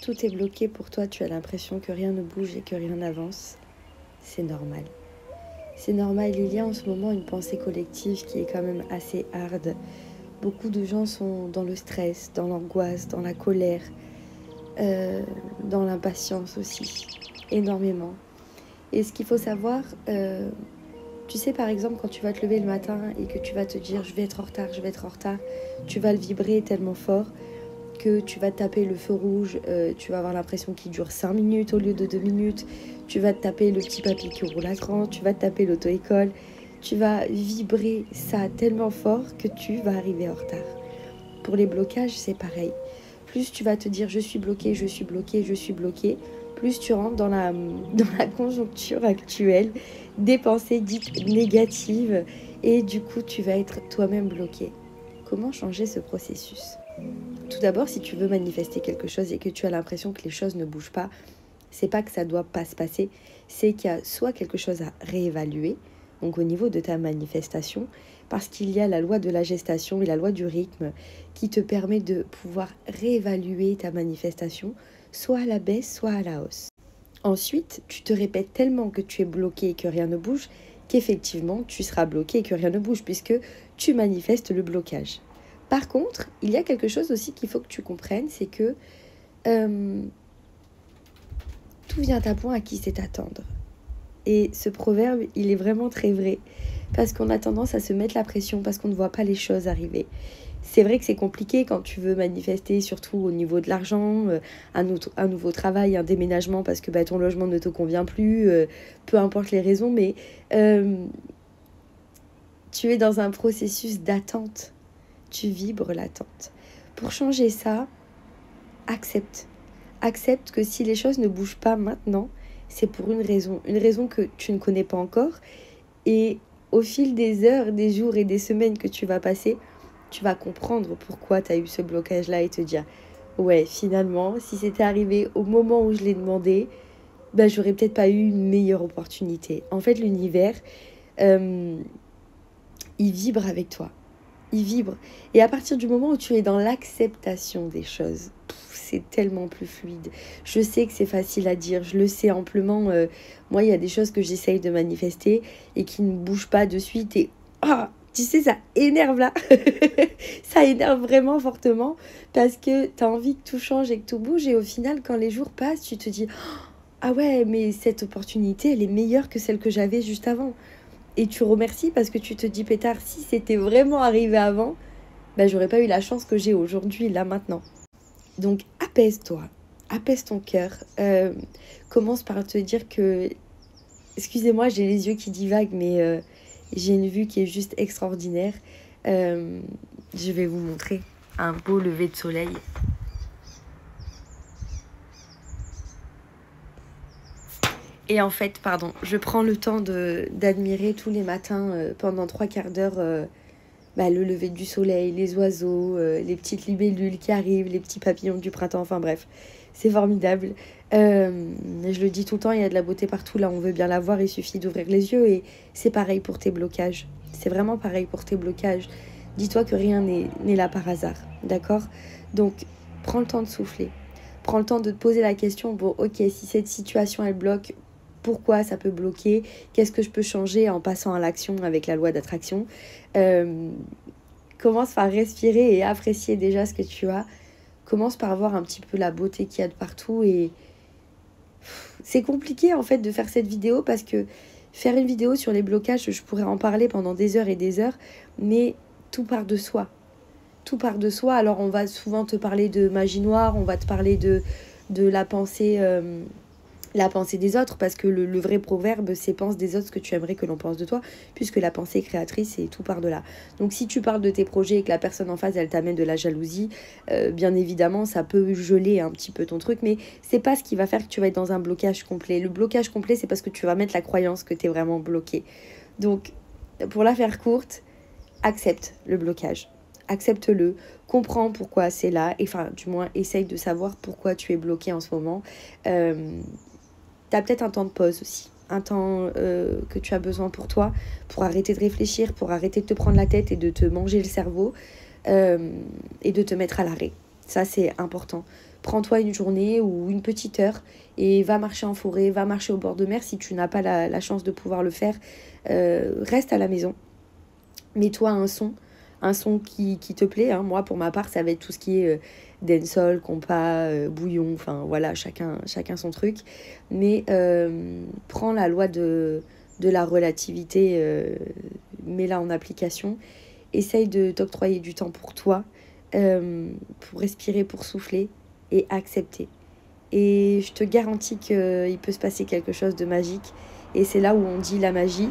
tout est bloqué pour toi, tu as l'impression que rien ne bouge et que rien n'avance, c'est normal. C'est normal, il y a en ce moment une pensée collective qui est quand même assez hard. Beaucoup de gens sont dans le stress, dans l'angoisse, dans la colère, dans l'impatience aussi, énormément. Et ce qu'il faut savoir, tu sais par exemple quand tu vas te lever le matin et que tu vas te dire je vais être en retard, je vais être en retard, tu vas le vibrer tellement fort que tu vas te taper le feu rouge, tu vas avoir l'impression qu'il dure 5 minutes au lieu de 2 minutes, tu vas te taper le petit papier qui roule à cran, tu vas te taper l'auto-école, tu vas vibrer ça tellement fort que tu vas arriver en retard. Pour les blocages, c'est pareil. Plus tu vas te dire je suis bloqué, je suis bloqué, je suis bloqué, plus tu rentres dans la conjoncture actuelle des pensées dites négatives et du coup tu vas être toi-même bloqué. Comment changer ce processus ? Tout d'abord, si tu veux manifester quelque chose et que tu as l'impression que les choses ne bougent pas, c'est pas que ça doit pas se passer, c'est qu'il y a soit quelque chose à réévaluer, donc au niveau de ta manifestation, parce qu'il y a la loi de la gestation et la loi du rythme qui te permet de pouvoir réévaluer ta manifestation, soit à la baisse, soit à la hausse. Ensuite, tu te répètes tellement que tu es bloqué et que rien ne bouge, qu'effectivement, tu seras bloqué et que rien ne bouge, puisque tu manifestes le blocage. Par contre, il y a quelque chose aussi qu'il faut que tu comprennes, c'est que tout vient à point à qui sait attendre. Et ce proverbe, il est vraiment très vrai, parce qu'on a tendance à se mettre la pression, parce qu'on ne voit pas les choses arriver. C'est vrai que c'est compliqué quand tu veux manifester, surtout au niveau de l'argent, un nouveau travail, un déménagement, parce que ton logement ne te convient plus, peu importe les raisons, mais tu es dans un processus d'attente. Tu vibres l'attente. Pour changer ça, accepte. Accepte que si les choses ne bougent pas maintenant, c'est pour une raison que tu ne connais pas encore. Et au fil des heures, des jours et des semaines que tu vas passer, tu vas comprendre pourquoi tu as eu ce blocage-là et te dire « Ouais, finalement, si c'était arrivé au moment où je l'ai demandé, j'aurais peut-être pas eu une meilleure opportunité. » En fait, l'univers, il vibre avec toi. Il vibre. Et à partir du moment où tu es dans l'acceptation des choses, c'est tellement plus fluide. Je sais que c'est facile à dire, je le sais amplement. Moi, il y a des choses que j'essaye de manifester et qui ne bougent pas de suite. Et tu sais, ça énerve là. Ça énerve vraiment fortement parce que tu as envie que tout change et que tout bouge. Et au final, quand les jours passent, tu te dis « Ah ouais, mais cette opportunité, elle est meilleure que celle que j'avais juste avant. » Et tu remercies parce que tu te dis, pétard, si c'était vraiment arrivé avant, j'aurais pas eu la chance que j'ai aujourd'hui, là, maintenant. Donc, apaise-toi, apaise ton cœur. Commence par te dire que, excusez-moi, j'ai les yeux qui divaguent, mais j'ai une vue qui est juste extraordinaire. Je vais vous montrer un beau lever de soleil. Et en fait, je prends le temps d'admirer tous les matins pendant 3/4 d'heure le lever du soleil, les oiseaux, les petites libellules qui arrivent, les petits papillons du printemps, enfin bref, c'est formidable. Je le dis tout le temps, il y a de la beauté partout, là on veut bien la voir, il suffit d'ouvrir les yeux et c'est pareil pour tes blocages. C'est vraiment pareil pour tes blocages. Dis-toi que rien n'est là par hasard, d'accord ? Donc, prends le temps de souffler. Prends le temps de te poser la question, bon ok, si cette situation elle bloque, pourquoi ça peut bloquer, qu'est-ce que je peux changer en passant à l'action avec la loi d'attraction. Commence par respirer et apprécier déjà ce que tu as. Commence par voir un petit peu la beauté qu'il y a de partout. Et c'est compliqué en fait de faire cette vidéo parce que faire une vidéo sur les blocages, je pourrais en parler pendant des heures et des heures, mais tout part de soi. Tout part de soi. Alors on va souvent te parler de magie noire, on va te parler de la pensée des autres, parce que le vrai proverbe, c'est pense des autres ce que tu aimerais que l'on pense de toi, puisque la pensée créatrice, et tout part de là. Donc si tu parles de tes projets et que la personne en face, elle t'amène de la jalousie, bien évidemment, ça peut geler un petit peu ton truc, mais c'est pas ce qui va faire que tu vas être dans un blocage complet. Le blocage complet, c'est parce que tu vas mettre la croyance que tu es vraiment bloqué. Donc, pour la faire courte, accepte le blocage. Accepte-le, comprends pourquoi c'est là, et enfin, du moins, essaye de savoir pourquoi tu es bloqué en ce moment. T'as peut-être un temps de pause aussi, un temps que tu as besoin pour toi, pour arrêter de réfléchir, pour arrêter de te prendre la tête et de te manger le cerveau et de te mettre à l'arrêt. Ça, c'est important prends-toi une journée ou une petite heure et va marcher en forêt, va marcher au bord de mer si tu n'as pas la chance de pouvoir le faire. Reste à la maison, mets-toi un son qui te plaît. Hein. Moi, pour ma part, ça va être tout ce qui est dancehall, compas, bouillon, enfin voilà, chacun son truc. Mais prends la loi de la relativité, mets-la en application. Essaye de t'octroyer du temps pour toi, pour respirer, pour souffler et accepter. Et je te garantis qu'il peut se passer quelque chose de magique. Et c'est là où on dit la magie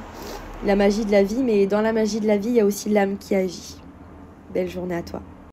de la vie. Mais dans la magie de la vie, il y a aussi l'âme qui agit. Belle journée à toi.